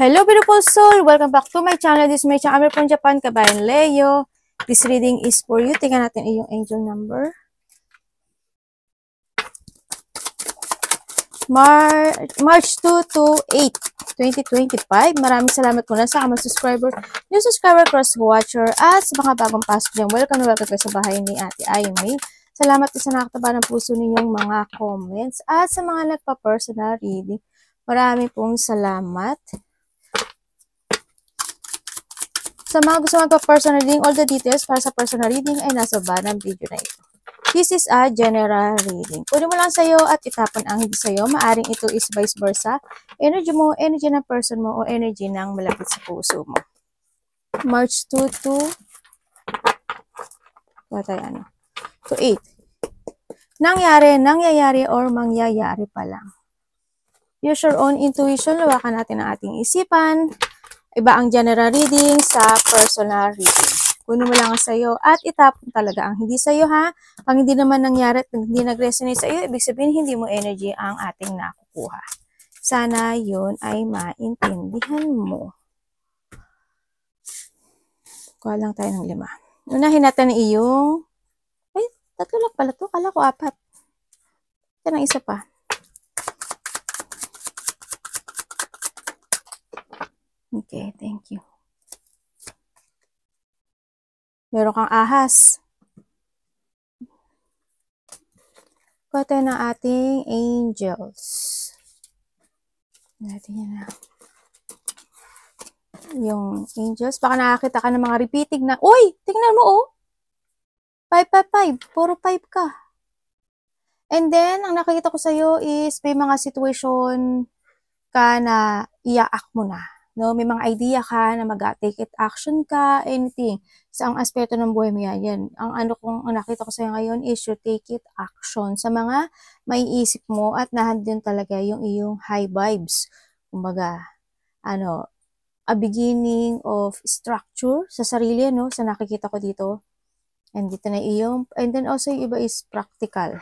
Hello, beautiful soul! Welcome back to my channel. This is my channel from Japan, Kabayan Leo. This reading is for you. Tingnan natin yung angel number. March 2 to 8, 2025. Maraming salamat muna sa mga subscriber, new subscriber, cross-watcher, at sa mga bagong pasok dyan. Welcome na welcome kayo sa bahay ni Ate Aimee. Salamat sa nakataba ng puso ninyong mga comments at sa mga nagpa-personal reading. Marami pong salamat. Sa mga gusto magpa-personal reading, all the details para sa personal reading ay nasa baba ng video na ito. This is a general reading. Kunin mo lang sa'yo at itapon ang hindi sa'yo. Maaring ito is vice versa. Energy mo, energy ng person mo, o energy ng malapit sa puso mo. March 2 to 8. Nangyayari or mangyayari pa lang. Use your own intuition. Lawakan natin ang ating isipan. Iba ang general reading sa personal reading. Kunin mo lang sa'yo at itapon talaga ang hindi sa'yo, ha? Pag hindi naman nangyari at hindi nag-resonate sa'yo, ibig sabihin hindi mo energy ang ating nakukuha. Sana yun ay maintindihan mo. Kuha lang tayo ng 5. Unahin natin iyong... Ay, 3 lang pala to. Kala ko 4. Ito ng isa pa. Okay, thank you. Meron kang ahas. Kuha tayo ng ating angels. Natin yan na. Yung angels. Baka nakakita ka ng mga repeating na, uy! Tingnan mo, oh! 5, 5, 5. Puro 5 ka. And then, ang nakikita ko sa'yo is may mga situation ka na iyaak mo na. No, may mga idea ka na mag-take it action ka, anything. Sa ang aspeto ng buhay mo yan. Ang nakita ko sa'yo ngayon is you take it action. Sa mga maiisip mo at nahandun talaga yung iyong high vibes. Kumbaga, a beginning of structure sa sarili, no? Sa nakikita ko dito. And dito na and then also yung iba is practical.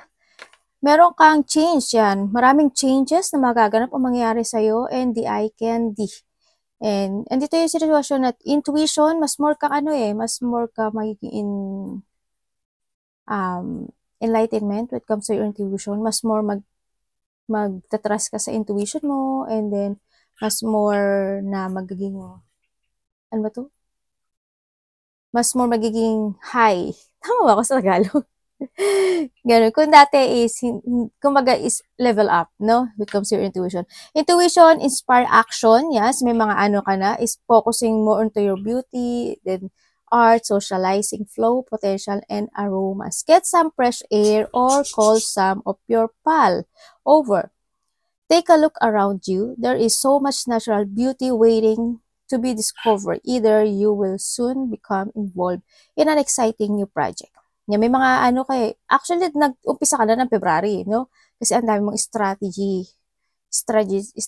Meron kang change yan. Maraming changes na magaganap o mangyayari sa'yo and the eye candy. And dito yung situation at intuition, mas more ka magiging enlightenment when it comes to your intuition. Mas more magtatrust ka sa intuition mo, and then mas more na magiging, mas more magiging high. Tama ba ako sa Tagalog? Ganun. Kung dati is, kumbaga is level up, no? When it comes to your intuition. Intuition, inspire action, yes. May mga ka na, is focusing more onto your beauty, then art, socializing, flow, potential, and aromas. Get some fresh air or call some of your pal over. Take a look around you. There is so much natural beauty waiting to be discovered. Either you will soon become involved in an exciting new project. May mga actually, nag-umpisa ka na ng February, no? Kasi ang dami mong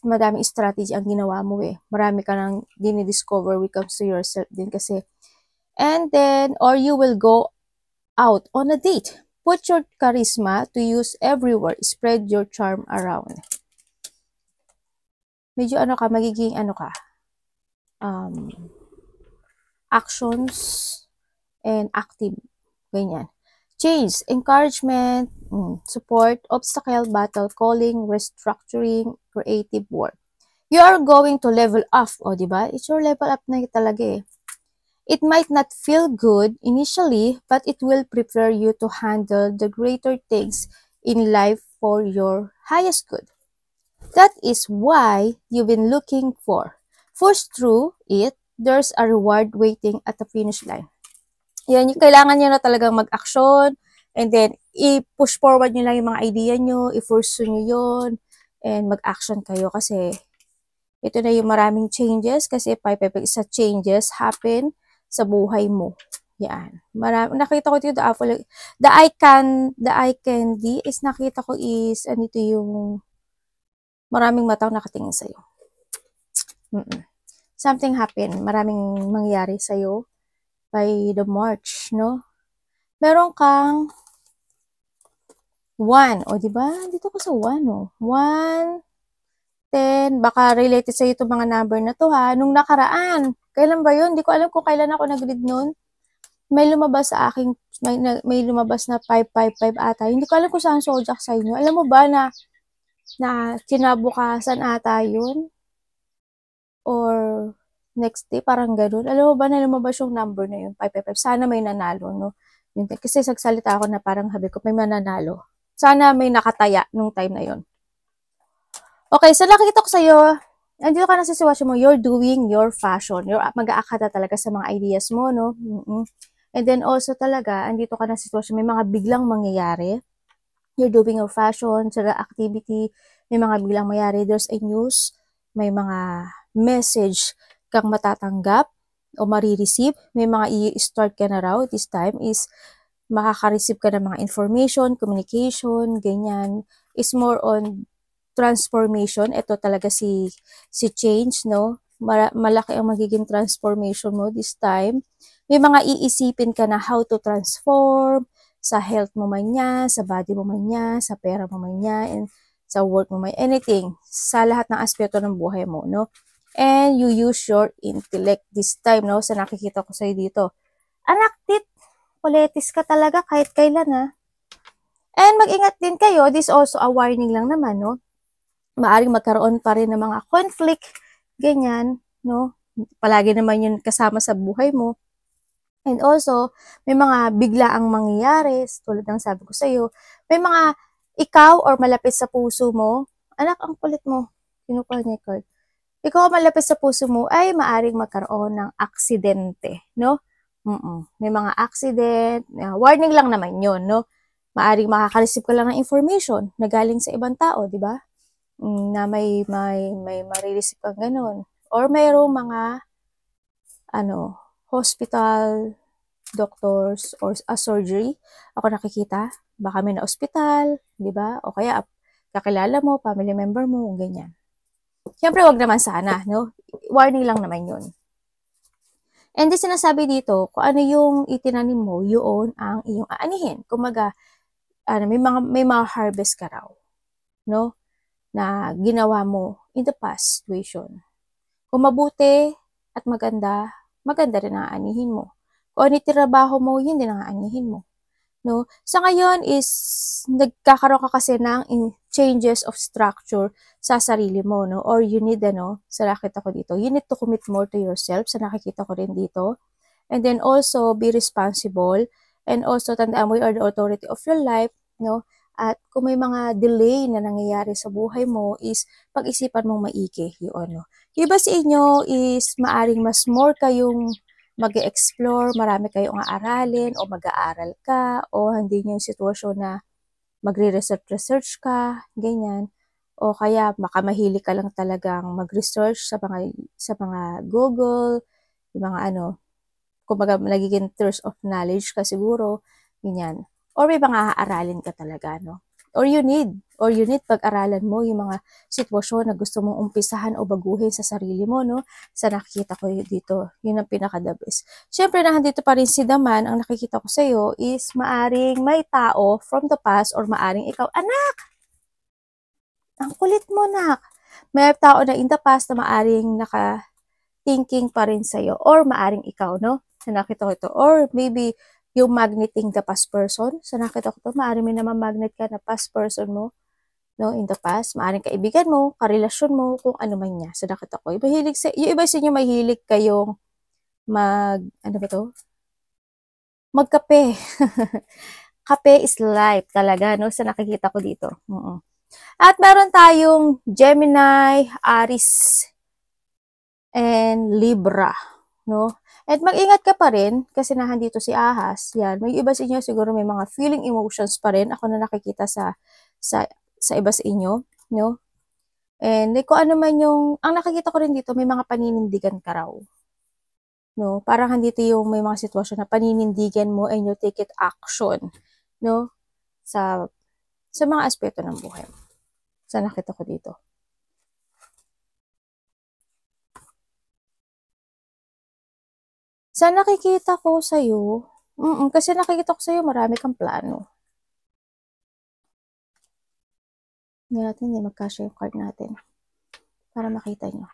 madaming strategy ang ginawa mo, eh. Marami ka nang dinidiscover when it comes to yourself din kasi. And then, or you will go out on a date. Put your charisma to use everywhere. Spread your charm around. Medyo magiging actions and active. Ganyan. Change, encouragement, support, obstacle, battle, calling, restructuring, creative work. You are going to level up, diba? It's your level up na talaga, eh. It might not feel good initially, but it will prepare you to handle the greater things in life for your highest good. That is why you've been looking for. Push through it, there's a reward waiting at the finish line. Yan, kailangan nyo na talagang mag-action, and then, i-push forward nyo lang yung mga idea nyo, i-pursue nyo yun, and mag-action kayo kasi ito na yung maraming changes kasi sa changes happen sa buhay mo. Yan. Nakita ko dito, the eye candy is nakita ko is, ito yung maraming matang nakatingin sa'yo. Something happen, maraming mangyari sa'yo by the March, no? Meron kang 1, diba? Dito ko sa 1, 1, Then, baka related sa'yo itong mga number na to ha. Nung nakaraan, kailan ba yun? Hindi ko alam kung kailan ako nag-read nun. May lumabas sa aking, may lumabas na 555 ata. Hindi ko alam kung saan zodiac sa inyo. Alam mo ba na kinabukasan ata yun? Or next day, parang ganun. Alam mo ba na lumabas yung number na yun, 555? Sana may nanalo, no? Yun, kasi sagsalita ako na parang habi ko, may mananalo. Sana may nakataya nung time na yun. Okay, so nakikita ko sa'yo, andito ka na sa sitwasyon mo, you're doing your fashion. You're mag-aakata talaga sa mga ideas mo, no? And then also talaga, andito ka na sa sitwasyon, may mga biglang mangyayari. You're doing your fashion, sa activity, may mga biglang mangyayari. There's a news, may mga message kang matatanggap o marireceive. May mga i-start ka na raw this time is makaka-receive ka ng mga information, communication, ganyan. Is more on transformation. Ito talaga si change, no? Malaki ang magiging transformation mo this time. May mga iisipin ka na how to transform sa health mo man niya, sa body mo man niya, sa pera mo man niya, and sa work mo man, anything. Sa lahat ng aspeto ng buhay mo, no? And you use your intellect this time, no? Sa nakikita ko sa'yo dito. Anak, kuletis ka talaga kahit kailan, ha? And mag-ingat din kayo. This also a warning lang naman, no? Maaring magkaroon pa rin ng mga conflict, ganyan, no? Palagi naman yun kasama sa buhay mo. And also, may mga biglaang mangyayari, tulad ng sabi ko sa'yo, may mga ikaw or malapit sa puso mo, anak, ang kulit mo, kinukuha niya yung card. Ikaw malapit sa puso mo ay maaring magkaroon ng aksidente, no? May mga accident, warning lang naman yun, no? Maaring makaka-receive ka lang ng information na galing sa ibang tao, di ba? Na may marireceive kang ganun. Or mayroong mga hospital, doctors, or a surgery. Ako nakikita, baka may na-hospital, di ba? O kaya kakilala mo, family member mo, ganyan. Siyempre, wag naman sana, no? Warning lang naman yun. And then sinasabi dito, kung ano yung itinanim mo, yun ang iyong aanihin. Kumaga, may mga harvest ka raw, no? Na ginawa mo in the past situation. Kung mabuti at maganda, maganda rin ang aanihin mo. Kung ano trabaho mo, yun din ang aanihin mo. No? Sa ngayon is, nagkakaroon ka kasi ng changes of structure sa sarili mo, no? Or you need, sa nakita ko dito, you need to commit more to yourself, sa nakikita ko rin dito. And then also, be responsible. And also, tandaan mo, you are the authority of your life, no? At kung may mga delay na nangyayari sa buhay mo is pag-isipan mong maigi yun, no? Yung iba sa inyo is maaring mas more kayong mag-explore, marami kayong aaralin o mag-aaral ka o hindi nyo yung sitwasyon na magre-research ka, ganyan. O kaya baka mahilig ka lang talagang mag-research sa mga Google, yung mga kumbaga nagiging thirst of knowledge ka siguro, ganyan. Or may mga aaralin ka talaga, no? Or you need pag-aralan mo yung mga sitwasyon na gusto mong umpisahan o baguhin sa sarili mo, no? Sa nakikita ko dito, yun ang pinaka-the best. Siyempre, nandito pa rin si Daman, ang nakikita ko sa'yo is maaring may tao from the past or maaring ikaw, anak! Ang kulit mo, nak! May tao na in the past na maaring naka-thinking pa rin sa'yo or maaring ikaw, no? Sa nakita ko ito. Or maybe yung magneting the past person. Sa nakita ko ito, maaring may naman magnet ka na past person mo, no, in the past. Maaring kaibigan mo, karelasyon mo, kung ano man niya. Sa nakita ko. Yung iba sa inyo mahilig kayong magkape. Kape is life talaga, no? Sa nakikita ko dito. At meron tayong Gemini, Aries, and Libra, no? At mag-ingat ka pa rin kasi dito si Ahas. Yan, may iba sa inyo siguro may mga feeling emotions pa rin. Ako na nakikita sa iba sa inyo, no? And kung ano man ang nakikita ko rin dito, may mga paninindigan ka raw. No? Parang dito yung may mga sitwasyon na paninindigan mo and you take it action, no? Sa mga aspeto ng buhay mo. Sa nakita ko dito. Sa nakikita ko sa'yo, kasi nakikita ko sa'yo marami kang plano. Hindi natin, hindi magkasya yung card natin. para makita nyo.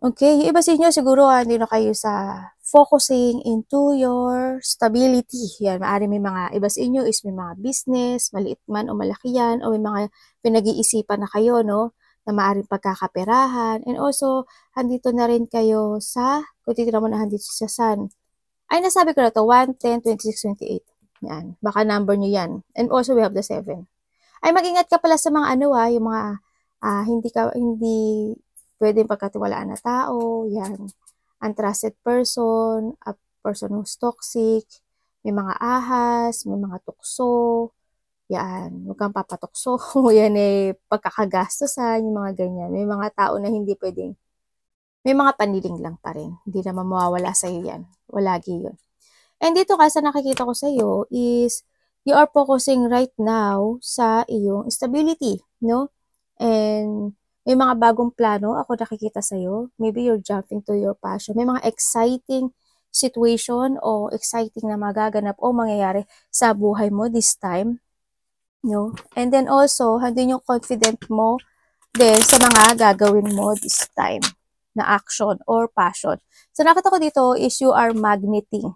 Okay, yung iba sa inyo siguro hindi na kayo sa focusing into your stability. Yan, maaari may mga iba sa inyo is may mga business, maliit man o malaki yan, o may mga pinag-iisipan na kayo, no, na maaaring pagkakaperahan. And also, handito na rin kayo sa, kung titignan mo na handito sa sun. Ay, nasabi ko na to, 1, 10, 26, 28. Yan, baka number nyo yan. And also, we have the 7. Ay, mag-ingat ka pala sa mga yung mga hindi pwedeng pagkatiwalaan na tao, yan. Untrusted person, a person who's toxic, may mga ahas, may mga tukso, yan. Huwag kang papatukso, yan pagkakagastosan, yung mga ganyan. May mga tao na hindi pwedeng, may mga paniling lang pa rin. Hindi naman mawawala sa'yo yan. Walagi yun. And dito kasi nakikita ko sa'yo is, you are focusing right now sa iyong stability, no? And may mga bagong plano ako nakikita sa'yo. Maybe you're jumping to your passion. May mga exciting situation o exciting na magaganap o mangyayari sa buhay mo this time. No? And then also, handun yung confident mo din sa mga gagawin mo this time na action or passion. So nakita ko dito is you are magneting.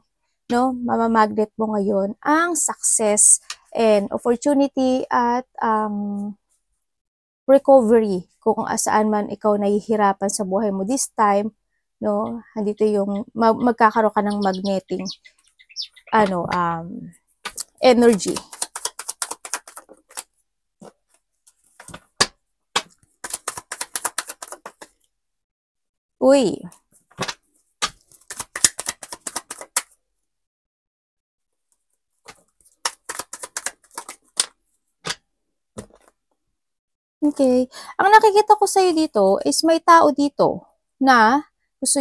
No? Mamamagnet mo ngayon ang success and opportunity at recovery kung saan man ikaw nahihirapan sa buhay mo this time, no, andito yung magkakaroon ka ng magnetic energy. Uy. Okay. Ang nakikita ko sa'yo dito is may tao dito na gusto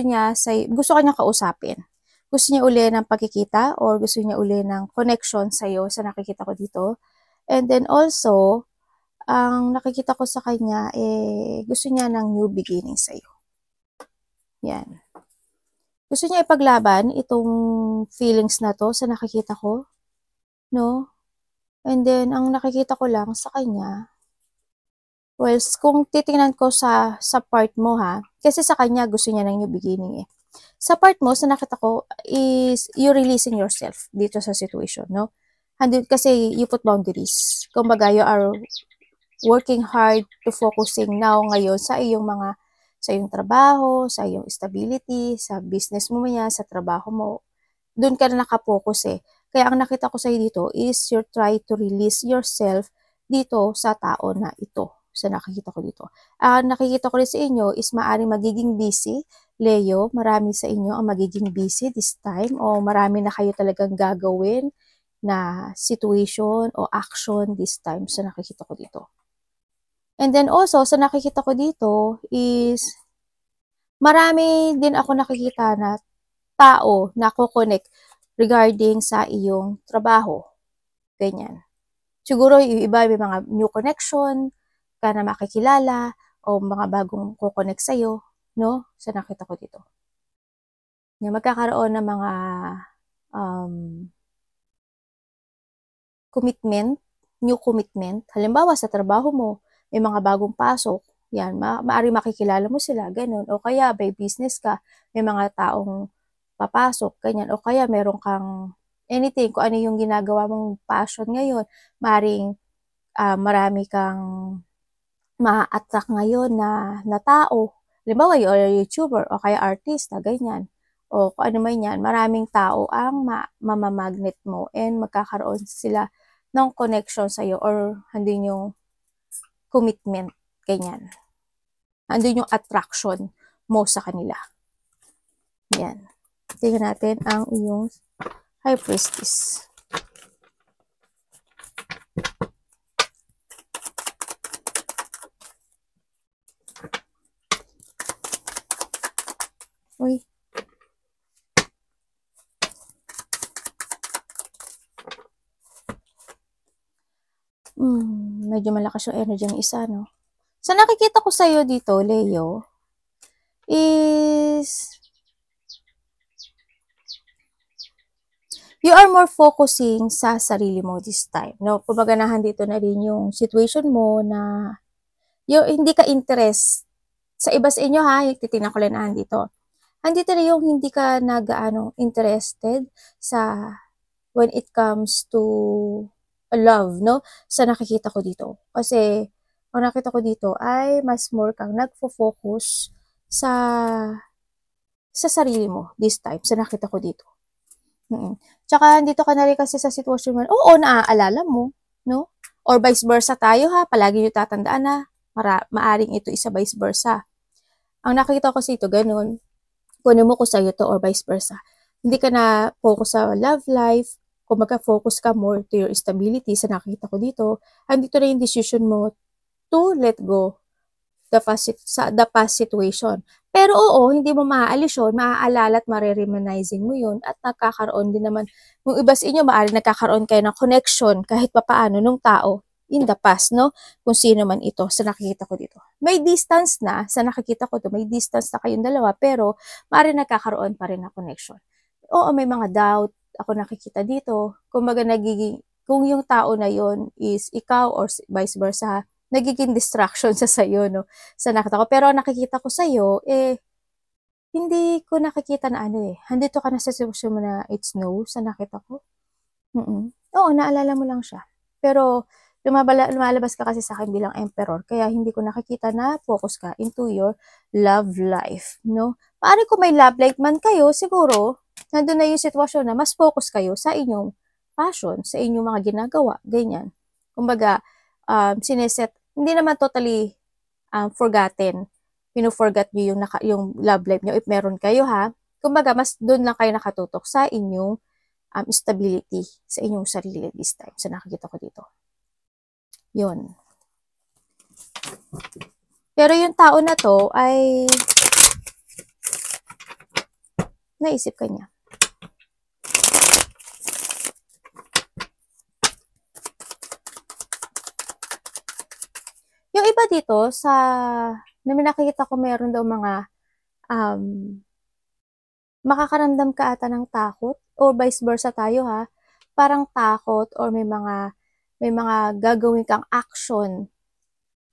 kanya kausapin. Gusto niya uli ng pagkikita or gusto niya uli ng connection sa'yo sa nakikita ko dito. And then also, ang nakikita ko sa kanya, gusto niya ng new beginning sa'yo. Yan. Gusto niya ipaglaban itong feelings na to sa nakikita ko. No? And then, ang nakikita ko lang sa kanya, well, kung titingnan ko sa part mo kasi sa kanya gusto niya ng new beginning Sa part mo, sa nakita ko, is you releasing yourself dito sa situation, no? Kasi you put boundaries. Kumbaga, you are working hard to focusing now ngayon sa iyong trabaho, sa iyong stability, sa business mo sa trabaho mo. Doon ka na nakapokus Kaya ang nakita ko sa'yo dito is you try to release yourself dito sa tao na ito. Sa nakikita ko dito. Nakikita ko rin sa inyo is maaaring magiging busy. Leo, marami sa inyo ang magiging busy this time o marami na kayo talagang gagawin na situation o action this time sa nakikita ko dito. And then also, sa nakikita ko dito is marami din ako nakikita na tao na ko-connect regarding sa iyong trabaho. Ganyan. Siguro yung iba may mga new connection, ka na makikilala o mga bagong kukonek sa'yo, no? Sa nakita ko dito. Magkakaroon ng mga commitment, new commitment. Halimbawa, sa trabaho mo, may mga bagong pasok. Yan, maaari makikilala mo sila, ganun. O kaya, by business ka, may mga taong papasok, ganyan. O kaya, meron kang anything, kung ano yung ginagawa mong passion ngayon, maaring marami kang ma-attract ngayon na tao. Halimbawa, you're a YouTuber o kaya artista, ganyan. O kung ano man yan, maraming tao ang mamamagnet mo and magkakaroon sila ng connection sa'yo or handun yung commitment, ganyan. Handun yung attraction mo sa kanila. Yan. Tingnan natin ang iyong High Priestess. Uy. Medyo malakas yung energy ng isa, no? So, nakikita ko sa'yo dito, Leo, is you are more focusing sa sarili mo this time, no? Kumbaga dito na rin yung situation mo na Yung hindi ka interest sa iba sa inyo ha, titingnan ko lang na andito. Andito na yung hindi ka nagaano interested sa when it comes to love, no? Sa nakikita ko dito. Kasi, ang nakita ko dito ay mas more kang nagfo-focus sa sarili mo this time, sa nakita ko dito. Tsaka dito ka na rin kasi sa sitwasyon mo, oo, naaalala mo, no? Or vice versa tayo ha, palagi nyo tatandaan na maaring ito isa vice versa. Ang nakita ko sa ito, ganun, kunin mo ko sa'yo to or vice versa. Hindi ka na focus sa love life, kung magka-focus ka more to your stability sa nakita ko dito, andito na yung decision mo to let go the past situation. Pero oo, hindi mo maaalis yun, maaalala at marireminizing mo yun at nagkakaroon din naman, kung iba sa inyo, maaari nagkakaroon kayo ng connection kahit papaano nung tao in the past, no? Kung sino man ito sa nakikita ko dito. May distance na, sa nakikita ko to, may distance na kayong dalawa, pero maaari nagkakaroon pa rin ng connection. Oo, may mga doubt ako nakikita dito. Kumbaga nagiging, kung yung tao na yon is ikaw or vice versa, nagiging distraction sa sayo, no? Sa nakita ko. Pero nakikita ko sa'yo, hindi ko nakikita na ano eh. Handito ka na sa sitwasyon mo na it's no sa nakita ko. Oo, naalala mo lang siya. Pero, lumalabas ka kasi sa akin bilang emperor, kaya hindi ko nakikita na focus ka into your love life, no? Paano kung may love life man kayo, siguro, nandun na yung sitwasyon na mas focus kayo sa inyong passion, sa inyong mga ginagawa, ganyan. Kumbaga, sineset, hindi naman totally forgotten. Pino-forget nyo yung love life nyo if meron kayo ha. Kumbaga, mas doon lang kayo nakatutok sa inyong stability sa inyong sarili this time. Sa nakikita ko dito. Yun. Pero yung tao na to ay naisip ka niya. Yung iba dito sa na nakikita ko meron daw mga makakaramdam ka ata ng takot or vice versa tayo ha. Parang takot or may mga gagawin kang action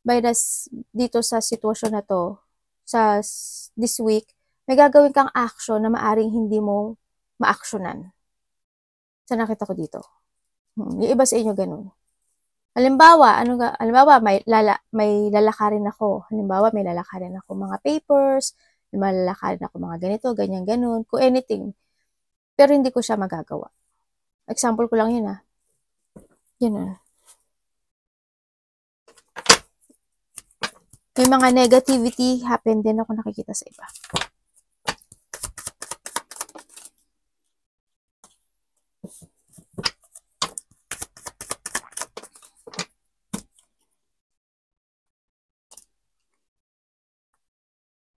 by dito sa sitwasyon na to sa this week, may gagawin kang action na maaring hindi mo ma-actionan. Sa nakita ko dito. Yung iba sa inyo ganun. Halimbawa, may lalakarin ako. Halimbawa, may lalakarin ako mga papers, may malalakarin ako mga ganito, ganyan, ganun, kung anything. Pero hindi ko siya magagawa. Example ko lang yun ah. Ganun. May mga negativity happen din ako nakikita sa iba.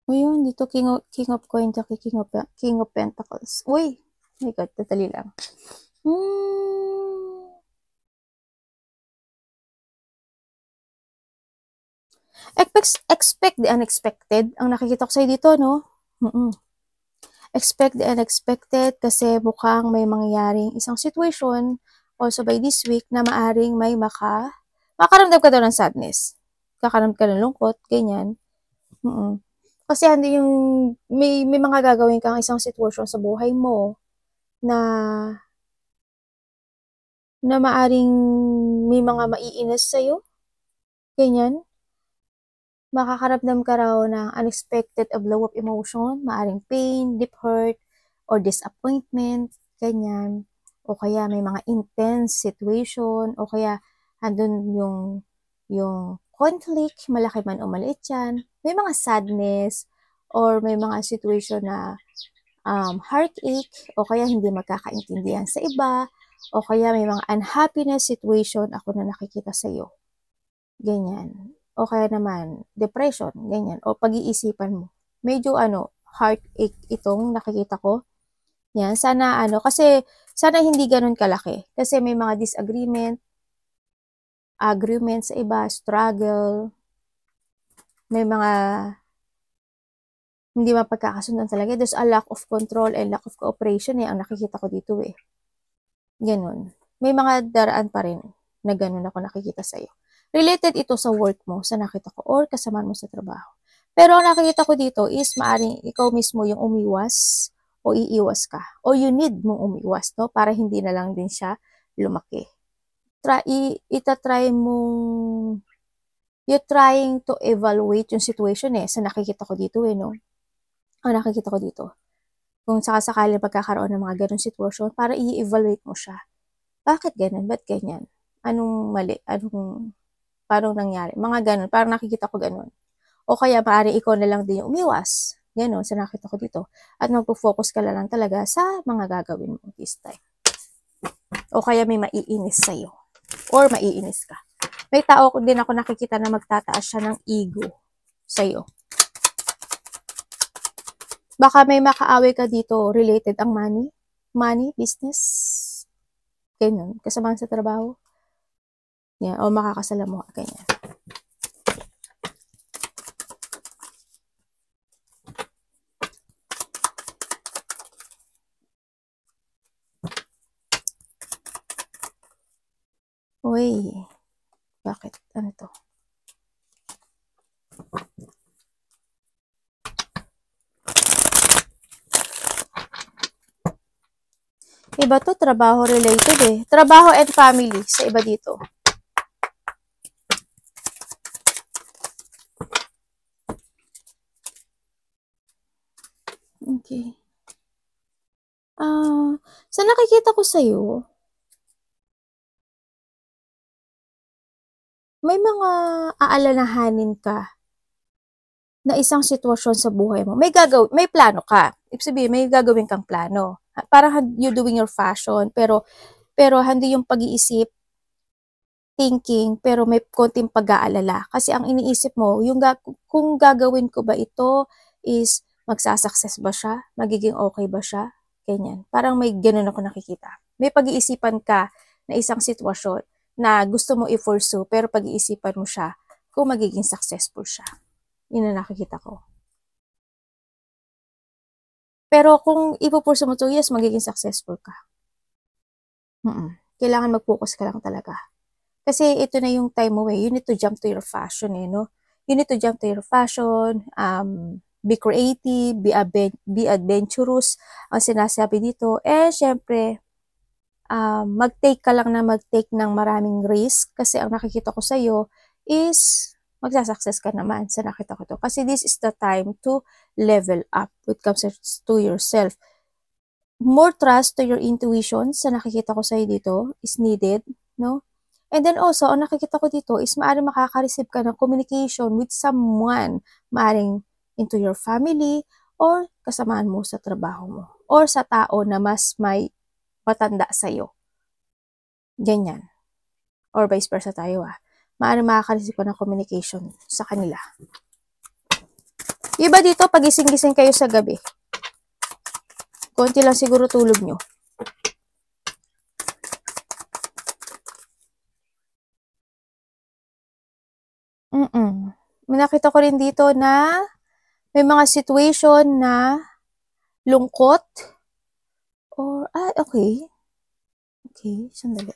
O yun, dito King of Coins, King of Pentacles. Uy, my God, tatali lang. Expect the unexpected. Ang nakikita ko sa'yo dito, no? Expect the unexpected kasi mukhang may mangyaring isang situation also by this week na maaring may makaramdam ka daw ng sadness. Kakaramdam ka ng lungkot, ganyan. Kasi hindi yung may mga gagawin kang isang sitwasyon sa buhay mo na maaring may mga maiinis sa'yo. Ganyan. Makakaramdam ka raw ng unexpected blow of emotion, maaring pain, deep hurt, or disappointment, ganyan. O kaya may mga intense situation, o kaya andun yung conflict, malaki man o maliit yan. May mga sadness, or may mga situation na heartache, o kaya hindi magkakaintindihan sa iba, o kaya may mga unhappiness situation ako na nakikita sa iyo. Ganyan. O kaya naman, depression, ganyan. O pag-iisipan mo. Medyo heartache itong nakikita ko. Yan, sana kasi sana hindi ganun kalaki. Kasi may mga disagreement, agreement sa iba, struggle, may mga hindi mapagkakasundan talaga. There's a lack of control and lack of cooperation ang nakikita ko dito Ganun. May mga daraan pa rin na ganun ako nakikita sa'yo. related ito sa work mo, sa nakita ko, or kasamaan mo sa trabaho. Pero ang nakikita ko dito is maaring ikaw mismo yung umiwas o iiwas ka. O you need mong umiwas, no? Para hindi na lang din siya lumaki. Itatry mong, you're trying to evaluate yung situation sa nakikita ko dito no? Ang nakikita ko dito. Kung sakasakali pagkakaroon ng mga ganong sitwasyon, para i-evaluate mo siya. Bakit ganun? Ba't ganyan? Anong mali? Paano nangyari? Mga ganun. Parang nakikita ko ganun. O kaya maaari ikaw na lang din yung umiwas. Ganun, sa nakita ko dito. At magpo-focus ka lang talaga sa mga gagawin mo this time. O kaya may maiinis sa'yo. Or maiinis ka. May tao din ako nakikita na magtataas siya ng ego sa'yo. Baka may makaaway ka dito related ang money. Money, business. Ganyan. Kasamahan sa trabaho. Yan. O makakasalamuha. Ganyan. Uy. Bakit? Ano to? Iba to, trabaho related Trabaho and family sa iba dito. Okay. Sa nakikita ko sa'yo, may mga aalalahanin ka na isang sitwasyon sa buhay mo. May plano ka. Ibig sabihin, may gagawin kang plano. Parang you're doing your fashion, pero hindi yung pag-iisip, thinking, pero may konting pag-aalala. Kasi ang iniisip mo, kung gagawin ko ba ito is magsasucess ba siya? Magiging okay ba siya? Ganyan. Parang may ganun ako nakikita. May pag-iisipan ka na isang sitwasyon na gusto mo i-pursue, pero pag-iisipan mo siya kung magiging successful siya. Yun ang nakikita ko. Pero kung ipupursu mo to, yes, magiging successful ka. Kailangan mag-focus ka lang talaga. Kasi ito na yung time mo You need to jump to your fashion no? You need to jump to your fashion, be creative, be adventurous, ang sinasabi dito. Syempre, mag-take ka lang na mag-take ng maraming risk kasi ang nakikita ko sa'yo is magsasucess ka naman sa nakita ko to. Kasi this is the time to level up when it comes to yourself. More trust to your intuition sa nakikita ko sa'yo dito is needed, no? And then also, ang nakikita ko dito is maaaring makaka-receive ka ng communication with someone, maaaring into your family or kasamaan mo sa trabaho mo or sa tao na mas may matanda sa'yo. Ganyan. Or vice versa tayo Maaaring makaka-receive ka ng communication sa kanila. Iba dito, pagising-gising kayo sa gabi. Konti lang siguro tulog nyo. May nakita ko rin dito na may mga situation na lungkot or, okay. Okay, sandali.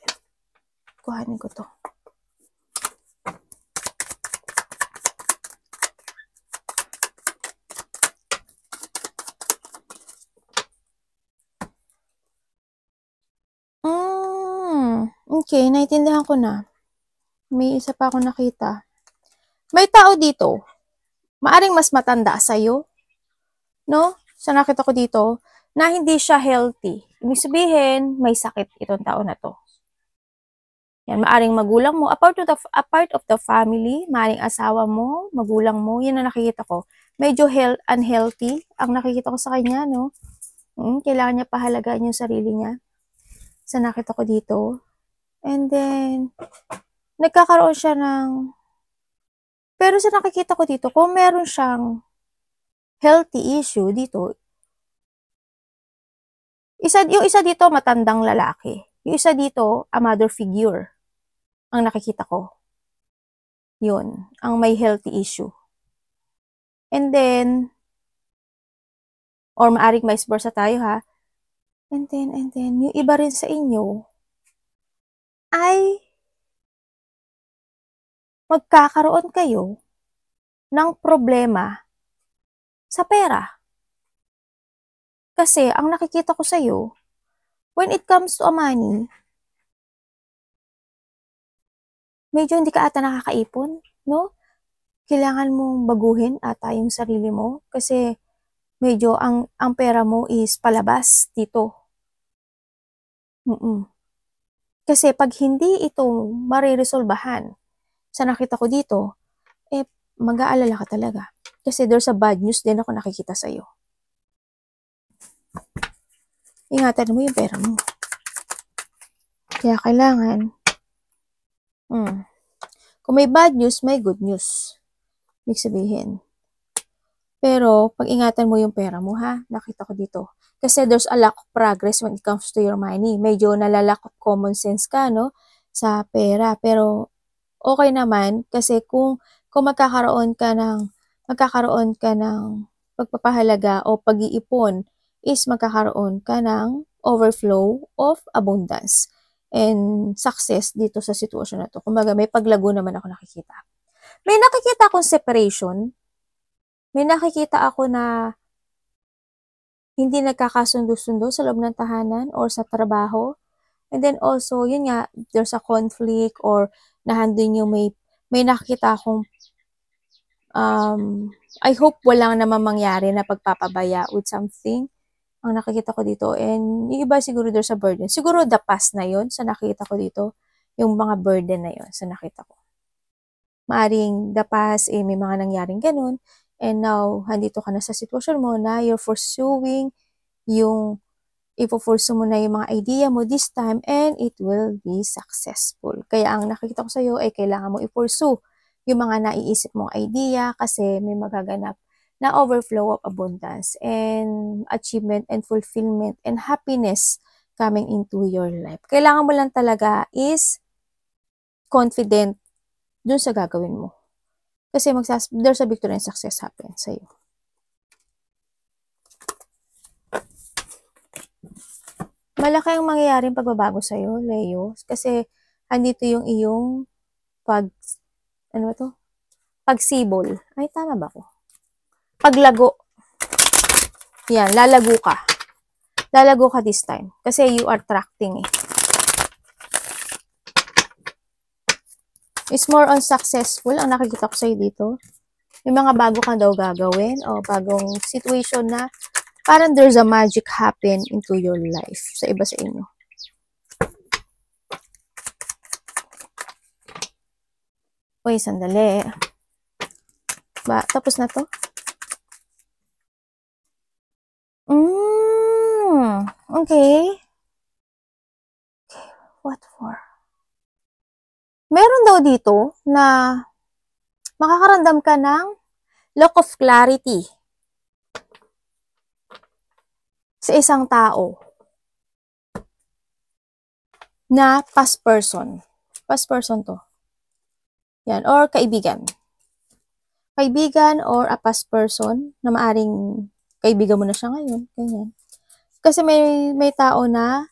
Kuhanin ko to. Okay, naintindihan ko na. May isa pa ako nakita. May tao dito, maaring mas matanda sa'yo, no? Sa nakita ko dito, na hindi siya healthy. Ibig sabihin, may sakit itong tao na to. Yan, maaring magulang mo, a part of the family, maaring asawa mo, magulang mo, yan ang nakikita ko. Medyo unhealthy ang nakikita ko sa kanya, no? Kailangan niya pahalagaan yung sarili niya. Sa nakita ko dito. And then, nagkakaroon siya ng, pero sa nakikita ko dito, kung meron siyang healthy issue dito, yung isa dito, matandang lalaki. Yung isa dito, a mother figure. Ang nakikita ko. Yun, ang may healthy issue. And then, or maaring vice versa tayo And then, yung iba rin sa inyo, ay magkakaroon kayo ng problema sa pera. Kasi ang nakikita ko sa'yo, when it comes to money, medyo hindi ka ata nakakaipon, no? Kailangan mong baguhin ata yung sarili mo kasi medyo ang pera mo is palabas dito. Kasi pag hindi ito mariresolbahan sa nakita ko dito, mag-aalala ka talaga. Kasi there's a bad news din ako nakikita sa'yo. Ingatan mo yung pera mo. Kaya kailangan, kung may bad news, may good news. Ibig sabihin. Pero, pag-ingatan mo yung pera mo, ha? Nakita ko dito. Kasi there's a lack of progress when it comes to your money. Medyo nalalack of common sense ka, no? Sa pera. Pero, okay naman. Kasi kung magkakaroon ka ng pagpapahalaga o pag-iipon, is magkakaroon ka ng overflow of abundance and success dito sa sitwasyon na to. Kumbaga, may paglago naman ako nakikita. May nakikita akong separation. May nakikita ako na hindi nagkakasundo-sundo sa loob ng tahanan or sa trabaho. And then also, yun nga, there's a conflict or nahandun yung may nakikita akong I hope walang naman mangyari na pagpapabaya with something ang nakikita ko dito. And yung iba siguro there's a burden. Siguro the past na yun sa nakita ko dito. Yung mga burden na yun sa nakita ko. Maaring the past, may mga nangyaring ganun. And now, handito ka na sa sitwasyon mo na you're pursuing ipo-pursue mo na yung mga idea mo this time and it will be successful. Kaya ang nakikita ko sa'yo ay kailangan mo i-pursue yung mga naiisip mong idea kasi may magaganap na overflow of abundance and achievement and fulfillment and happiness coming into your life. Kailangan mo lang talaga is confident dun sa gagawin mo. Kasi there's a victory and success happen sa'yo. Malaki ang mangyayaring pagbabago sa'yo, Leo. Kasi andito yung iyong pagsibol. Ay, tama ba ako? Paglago. Yan, lalago ka. Lalago ka this time. Kasi you are tracting It's more on successful ang nakikita ko sa'yo dito. May mga bago kang daw gagawin o bagong situation na parang there's a magic happen into your life sa iba sa inyo. Uy, sandali. Tapos na to? Okay. What for? Meron daw dito na makakaramdam ka ng lack of clarity sa isang tao na past person. Past person to. Yan, or kaibigan. Kaibigan or a past person na maaring kaibigan mo na siya ngayon. Ganyan. Kasi may tao na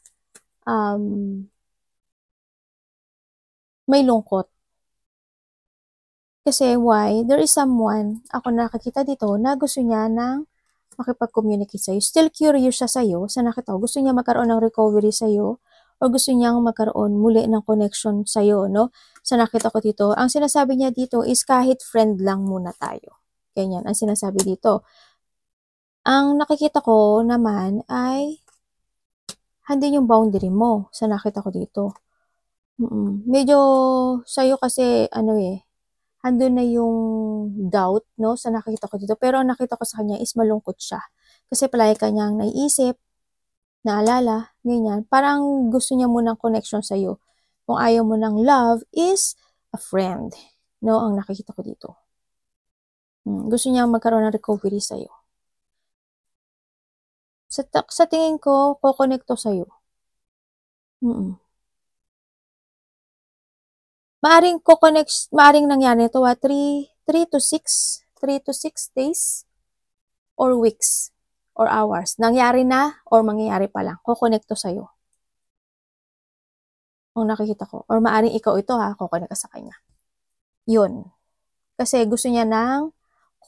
may lungkot. Kasi why? There is someone, ako nakakita dito, na gusto niya nang makipag-communicate sa'yo. Still curious siya sa'yo, sa nakita ko. Gusto niya magkaroon ng recovery sa'yo or gusto niyang magkaroon muli ng connection sa'yo, no? Sa nakita ko dito, ang sinasabi niya dito is kahit friend lang muna tayo. Ganyan, ang sinasabi dito. Ang nakikita ko naman ay handin yung boundary mo sa nakita ko dito. Medyo sa'yo kasi, handun na yung doubt, no, sa nakita ko dito. Pero ang nakita ko sa kanya is malungkot siya. Kasi palagi kanyang naiisip, naalala, ganyan. Parang gusto niya munang connection sa'yo. Kung ayaw mo ng love is a friend, no, ang nakikita ko dito. Gusto niya magkaroon ng recovery sa'yo. Sa tingin ko, kukonekto sa'yo. Maaring nangyari ito 3 to 6 days or weeks or hours. Nangyari na or mangyayari pa lang. Kukonekto sa'yo. Ang nakikita ko. Or maaring ikaw ito kukonekta sa kanya. Yun. Kasi gusto niya ng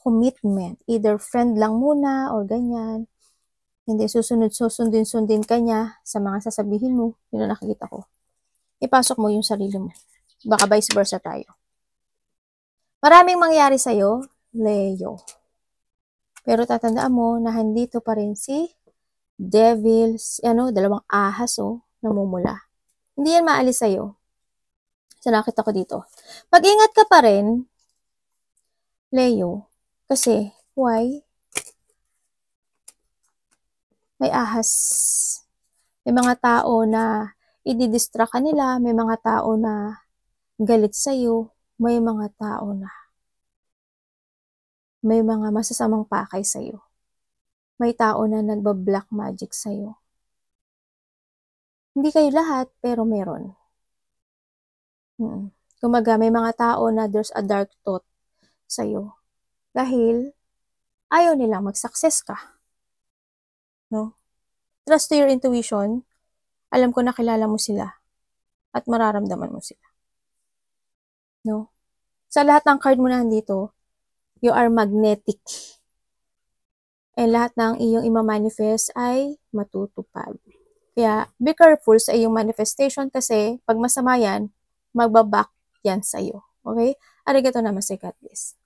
commitment. Either friend lang muna or ganyan. Hindi susundin ka niya sa mga sasabihin mo. Yun ang nakikita ko. Ipasok mo yung sarili mo. Baka vice versa tayo. Maraming mangyari sa'yo, Leo. Pero tatandaan mo na handito pa rin si devils, dalawang ahas, namumula. Hindi yan maalis sa'yo. So, nakita ko dito. Mag-ingat ka pa rin, Leo. Kasi, why? May ahas. May mga tao na i-distract ka nila. May mga tao na galit sa'yo. May mga tao na may mga masasamang pakay sa'yo. May tao na nagba-black magic sa'yo. Hindi kayo lahat, pero meron. Kumaga, may mga tao na there's a dark thought sa'yo. Dahil, ayaw nilang mag-success ka. No? Trust to your intuition. Alam ko na kilala mo sila. At mararamdaman mo sila. No? Sa lahat ng card mo na nandito, you are magnetic. And lahat ng iyong ima-manifest ay matutupad. Kaya, be careful sa iyong manifestation kasi pag masama yan, magbaback yan sa'yo. Okay? Arigato namaste, God bless.